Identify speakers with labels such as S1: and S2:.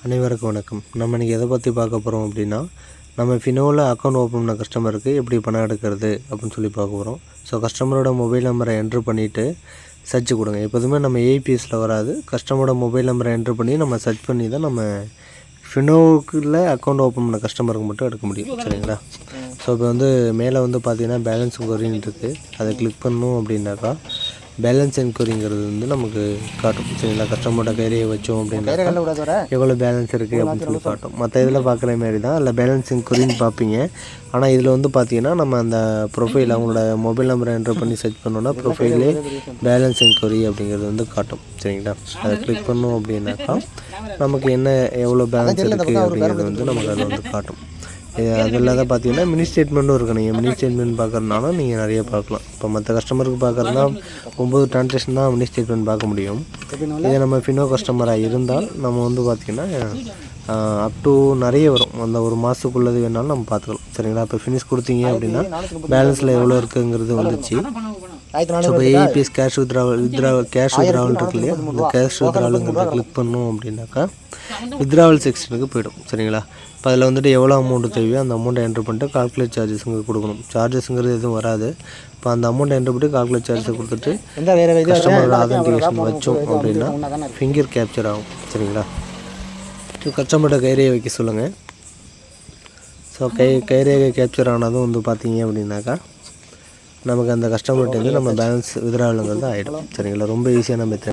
S1: அனைவருக்கும் வணக்கம். நம்ம இன்றைக்கி எதை பற்றி பார்க்க போகிறோம் அப்படின்னா, நம்ம ஃபினோவில் அக்கௌண்ட் ஓப்பன் பண்ண கஸ்டமருக்கு எப்படி பணம் எடுக்கிறது அப்படின்னு சொல்லி பார்க்க போகிறோம். ஸோ கஸ்டமரோட மொபைல் நம்பரை என்ட்ரு பண்ணிவிட்டு சர்ச் கொடுங்க. எப்போதுமே நம்ம ஏபிஎஸ்சில் வராது, கஸ்டமரோட மொபைல் நம்பரை என்ட்ரு பண்ணி நம்ம சர்ச் பண்ணி தான் நம்ம ஃபினோவுக்குள்ள அக்கௌண்ட் ஓப்பன் பண்ண கஸ்டமருக்கு மட்டும் எடுக்க முடியும். சரிங்களா? ஸோ இப்போ மேலே பார்த்தீங்கன்னா பேலன்ஸ் என்கொயரின்னு இருக்குது. அதை கிளிக் பண்ணணும் அப்படின்னாக்கா பேலன்ஸ் என்கொயரிங்கிறது நமக்கு காட்டும். சரிங்களா? கஸ்டமரோட கையிலேயே வச்சோம் அப்படின்னா எவ்வளோ பேலன்ஸ் இருக்குது அப்படின்னு சொல்லி காட்டும். மற்ற இதில் பார்க்குற மாரி தான் இல்லை பேலன்ஸ் என்கொயரின்னு பார்ப்பீங்க. ஆனால் இதில் பார்த்தீங்கன்னா நம்ம அந்த ப்ரொஃபைல் அவங்களோட மொபைல் நம்பரை என்ட்ரு பண்ணி சர்ச் பண்ணோன்னா ப்ரொஃபைலே பேலன்ஸ் என்கொயரி அப்படிங்கிறது காட்டும். சரிங்களா? அதை கிளிக் பண்ணோம் அப்படின்னாக்கா நமக்கு என்ன எவ்வளோ பேலன்ஸ் இருக்குது அப்படிங்கிறது நமக்கு அதில் காட்டும். அது இல்லாத பார்த்தீங்கன்னா மினி ஸ்டேட்மெண்ட்டும் இருக்குது. நீங்கள் மினி ஸ்டேட்மெண்ட் பார்க்குறதுனால நீங்கள் நிறைய பார்க்கலாம். இப்போ மற்ற கஸ்டமருக்கு பார்க்குறதுனா 9 ட்ரான்சாக்ஷன் தான் மினி ஸ்டேட்மெண்ட் பார்க்க முடியும். இதே நம்ம ஃபினோ கஸ்டமராக இருந்தால் நம்ம பார்த்திங்கன்னா அப் டு நிறைய வரும். அந்த ஒரு மாதத்துக்குள்ளது வேணாலும் நம்ம பார்த்துக்கலாம். சரிங்களா? இப்போ ஃபினிஷ் கொடுத்தீங்க அப்படின்னா பேலன்ஸில் எவ்வளோ இருக்குங்கிறது வந்துச்சு. ஸோ இப்போ ஏபிஎஸ் கேஷ் வித்ராவல் இருக்கு இல்லையா, அந்த கேஷ் வித்ராவலுங்கிறத கிளிக் பண்ணோம் அப்படின்னாக்கா வித்ராவல் செக்ஷனுக்கு போய்டும். சரிங்களா? இப்போ அதில் எவ்வளோ அமௌண்ட்டு தேவையோ அந்த அமௌண்ட்டை என்ட்ரு பண்ணிட்டு கால்குலேட் சார்ஜஸ்ங்க கொடுக்கணும். சார்ஜஸ்ங்கிறது எதுவும் வராது. இப்போ அந்த அமௌண்ட்டை என்ட்ரு பண்ணிட்டு கால்குலேட் சார்ஜஸை கொடுத்துட்டு கஸ்டமரோட ஆதென்டிகேஷன் வச்சோம் அப்படின்னா ஃபிங்கர் கேப்சர் ஆகும். சரிங்களா? கஸ்டமர்கிட்ட கைரேகை வைக்க சொல்லுங்கள். ஸோ கைரேகை கேப்சர் ஆனதும் பார்த்தீங்க அப்படின்னாக்கா நமக்கு அந்த கஸ்டமர்கிட்ட நம்ம பேலன்ஸ் வித்ராவலுங்கிறது ஆகிடும். சரிங்களா? ரொம்ப ஈஸியான மெத்தட்.